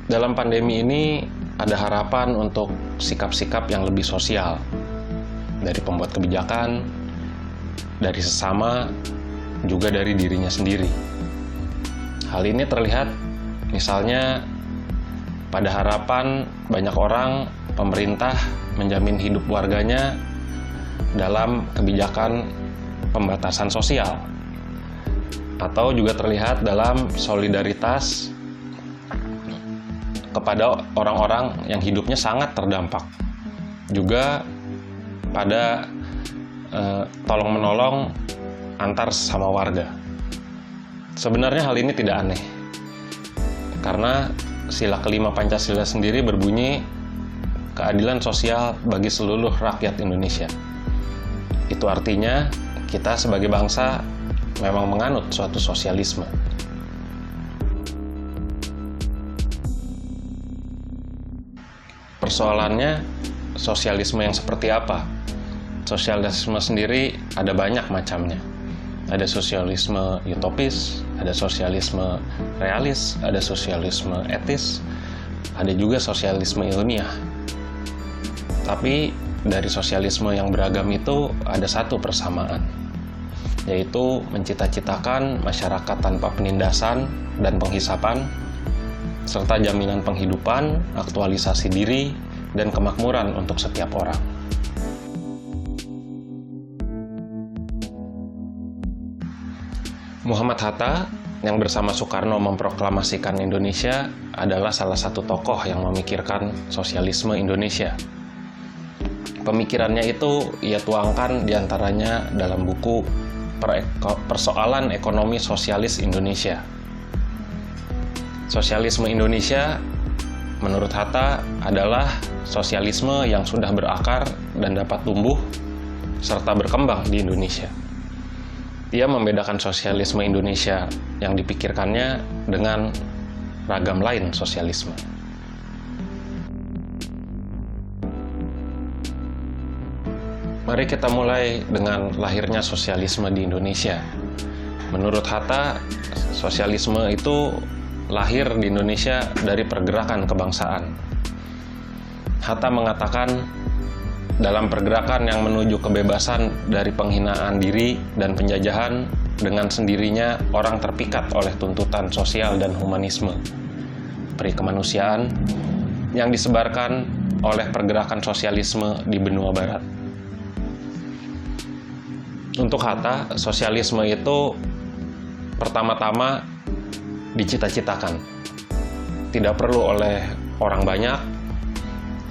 Dalam pandemi ini ada harapan untuk sikap-sikap yang lebih sosial dari pembuat kebijakan, dari sesama, juga dari dirinya sendiri. Hal ini terlihat misalnya pada harapan banyak orang, pemerintah menjamin hidup warganya dalam kebijakan pembatasan sosial, atau juga terlihat dalam solidaritas kepada orang-orang yang hidupnya sangat terdampak, juga pada tolong-menolong antar sesama warga. Sebenarnya hal ini tidak aneh, karena sila kelima Pancasila sendiri berbunyi keadilan sosial bagi seluruh rakyat Indonesia. Itu artinya kita sebagai bangsa memang menganut suatu sosialisme. Persoalannya, sosialisme yang seperti apa? Sosialisme sendiri ada banyak macamnya. Ada sosialisme utopis, ada sosialisme realis, ada sosialisme etis, ada juga sosialisme ilmiah. Tapi dari sosialisme yang beragam itu ada satu persamaan, yaitu mencita-citakan masyarakat tanpa penindasan dan penghisapan, serta jaminan penghidupan, aktualisasi diri, dan kemakmuran untuk setiap orang. Muhammad Hatta yang bersama Soekarno memproklamasikan Indonesia adalah salah satu tokoh yang memikirkan sosialisme Indonesia. Pemikirannya itu ia tuangkan diantaranya dalam buku Persoalan Ekonomi Sosialis Indonesia. Sosialisme Indonesia menurut Hatta adalah sosialisme yang sudah berakar dan dapat tumbuh serta berkembang di Indonesia. Ia membedakan sosialisme Indonesia yang dipikirkannya dengan ragam lain sosialisme. Mari kita mulai dengan lahirnya sosialisme di Indonesia. Menurut Hatta, sosialisme itu lahir di Indonesia dari pergerakan kebangsaan. Hatta mengatakan, dalam pergerakan yang menuju kebebasan dari penghinaan diri dan penjajahan, dengan sendirinya orang terpikat oleh tuntutan sosial dan humanisme, peri kemanusiaan, yang disebarkan oleh pergerakan sosialisme di benua barat. Untuk Hatta, sosialisme itu pertama-tama dicita-citakan. Tidak perlu oleh orang banyak,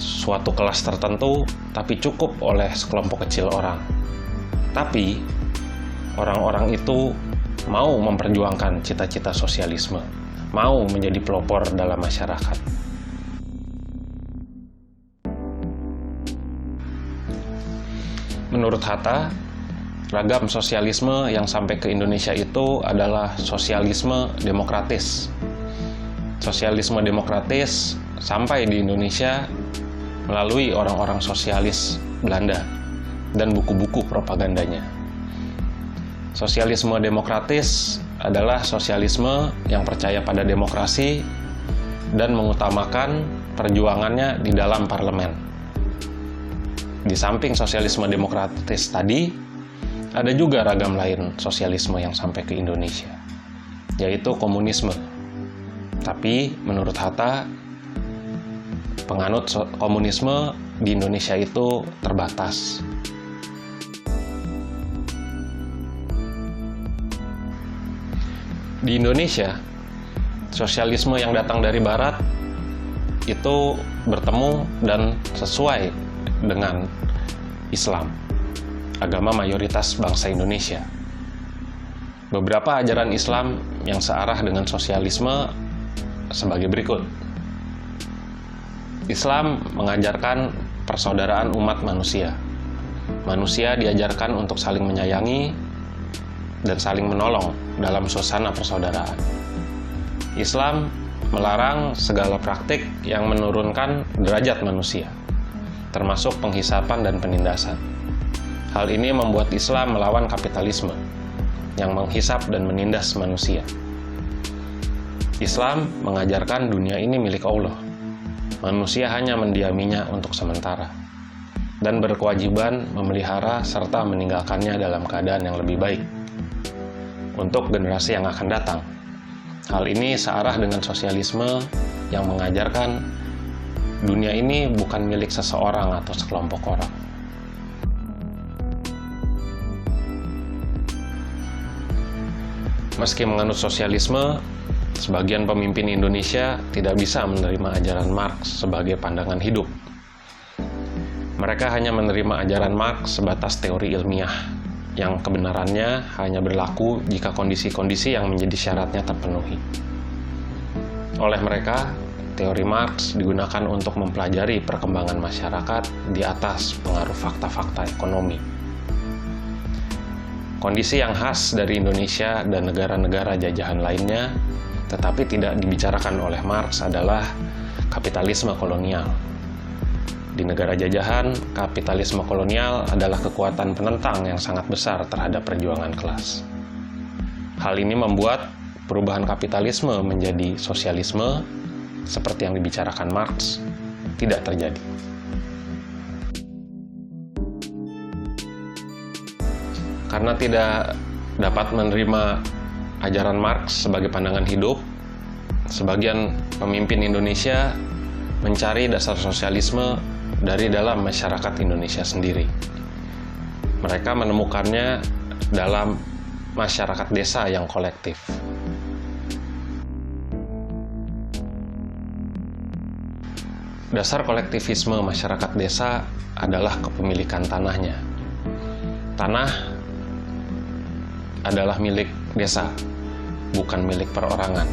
suatu kelas tertentu, tapi cukup oleh sekelompok kecil orang. Tapi, orang-orang itu mau memperjuangkan cita-cita sosialisme, mau menjadi pelopor dalam masyarakat. Menurut Hatta, ragam sosialisme yang sampai ke Indonesia itu adalah sosialisme demokratis. Sosialisme demokratis sampai di Indonesia melalui orang-orang sosialis Belanda dan buku-buku propagandanya. Sosialisme demokratis adalah sosialisme yang percaya pada demokrasi dan mengutamakan perjuangannya di dalam parlemen. Di samping sosialisme demokratis tadi, ada juga ragam lain sosialisme yang sampai ke Indonesia, yaitu komunisme. Tapi menurut Hatta, penganut komunisme di Indonesia itu terbatas. Di Indonesia, sosialisme yang datang dari Barat itu bertemu dan sesuai dengan Islam, agama mayoritas bangsa Indonesia. Beberapa ajaran Islam yang searah dengan sosialisme sebagai berikut. Islam mengajarkan persaudaraan umat manusia. Manusia diajarkan untuk saling menyayangi dan saling menolong dalam suasana persaudaraan. Islam melarang segala praktik yang menurunkan derajat manusia, termasuk penghisapan dan penindasan. Hal ini membuat Islam melawan kapitalisme yang menghisap dan menindas manusia. Islam mengajarkan dunia ini milik Allah. Manusia hanya mendiaminya untuk sementara dan berkewajiban memelihara serta meninggalkannya dalam keadaan yang lebih baik untuk generasi yang akan datang. Hal ini searah dengan sosialisme yang mengajarkan dunia ini bukan milik seseorang atau sekelompok orang. Meski menganut sosialisme, sebagian pemimpin Indonesia tidak bisa menerima ajaran Marx sebagai pandangan hidup. Mereka hanya menerima ajaran Marx sebatas teori ilmiah, yang kebenarannya hanya berlaku jika kondisi-kondisi yang menjadi syaratnya terpenuhi. Oleh mereka, teori Marx digunakan untuk mempelajari perkembangan masyarakat di atas pengaruh fakta-fakta ekonomi. Kondisi yang khas dari Indonesia dan negara-negara jajahan lainnya, tetapi tidak dibicarakan oleh Marx, adalah kapitalisme kolonial. Di negara jajahan, kapitalisme kolonial adalah kekuatan penentang yang sangat besar terhadap perjuangan kelas. Hal ini membuat perubahan kapitalisme menjadi sosialisme, seperti yang dibicarakan Marx, tidak terjadi. Karena tidak dapat menerima ajaran Marx sebagai pandangan hidup, sebagian pemimpin Indonesia mencari dasar sosialisme dari dalam masyarakat Indonesia sendiri. Mereka menemukannya dalam masyarakat desa yang kolektif. Dasar kolektivisme masyarakat desa adalah kepemilikan tanahnya. Tanah adalah milik desa, bukan milik perorangan.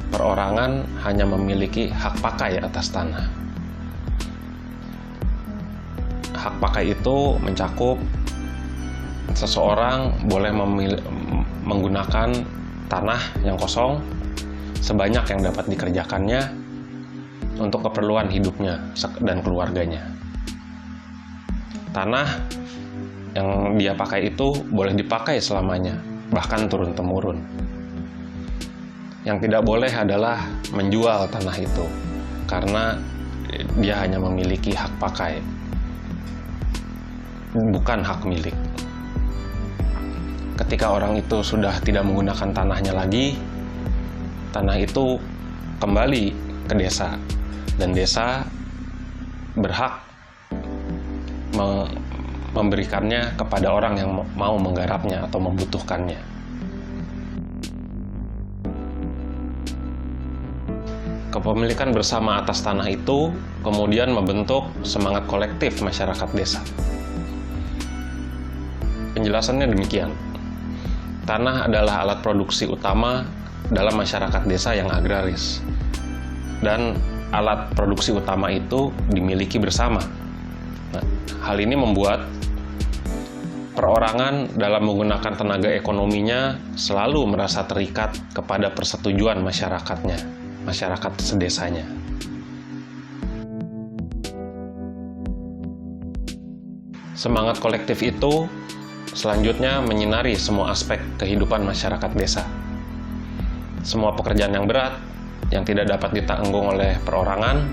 Perorangan hanya memiliki hak pakai atas tanah. Hak pakai itu mencakup seseorang boleh menggunakan tanah yang kosong sebanyak yang dapat dikerjakannya untuk keperluan hidupnya dan keluarganya. Tanah yang dia pakai itu boleh dipakai selamanya, bahkan turun-temurun. Yang tidak boleh adalah menjual tanah itu, karena dia hanya memiliki hak pakai, bukan hak milik. Ketika orang itu sudah tidak menggunakan tanahnya lagi, tanah itu kembali ke desa, dan desa berhak memberikannya kepada orang yang mau menggarapnya atau membutuhkannya. Kepemilikan bersama atas tanah itu kemudian membentuk semangat kolektif masyarakat desa. Penjelasannya demikian. Tanah adalah alat produksi utama dalam masyarakat desa yang agraris. Dan alat produksi utama itu dimiliki bersama. Nah, hal ini membuat perorangan dalam menggunakan tenaga ekonominya selalu merasa terikat kepada persetujuan masyarakatnya, masyarakat sedesanya. Semangat kolektif itu selanjutnya menyinari semua aspek kehidupan masyarakat desa. Semua pekerjaan yang berat, yang tidak dapat ditanggung oleh perorangan,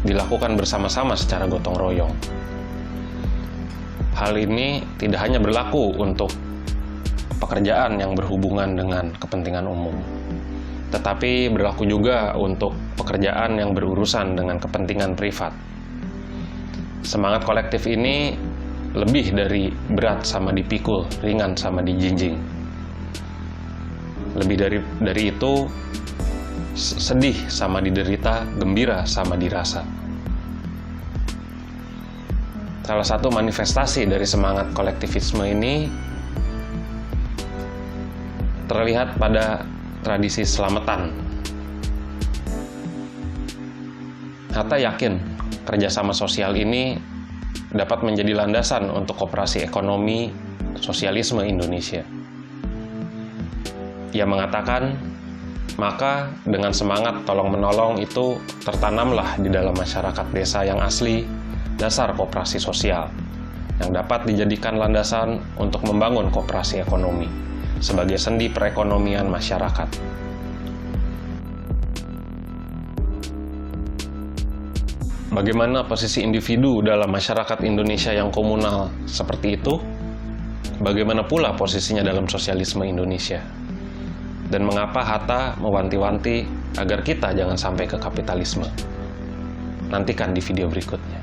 dilakukan bersama-sama secara gotong royong. Hal ini tidak hanya berlaku untuk pekerjaan yang berhubungan dengan kepentingan umum, tetapi berlaku juga untuk pekerjaan yang berurusan dengan kepentingan privat. Semangat kolektif ini lebih dari berat sama dipikul, ringan sama dijinjing. Lebih dari itu, sedih sama diderita, gembira sama dirasa. Salah satu manifestasi dari semangat kolektivisme ini terlihat pada tradisi selamatan. Hatta yakin kerjasama sosial ini dapat menjadi landasan untuk koperasi ekonomi sosialisme Indonesia. Ia mengatakan, maka dengan semangat tolong-menolong itu tertanamlah di dalam masyarakat desa yang asli dasar koperasi sosial yang dapat dijadikan landasan untuk membangun koperasi ekonomi sebagai sendi perekonomian masyarakat. Bagaimana posisi individu dalam masyarakat Indonesia yang komunal seperti itu? Bagaimana pula posisinya dalam sosialisme Indonesia? Dan mengapa Hatta mewanti-wanti agar kita jangan sampai ke kapitalisme? Nantikan di video berikutnya.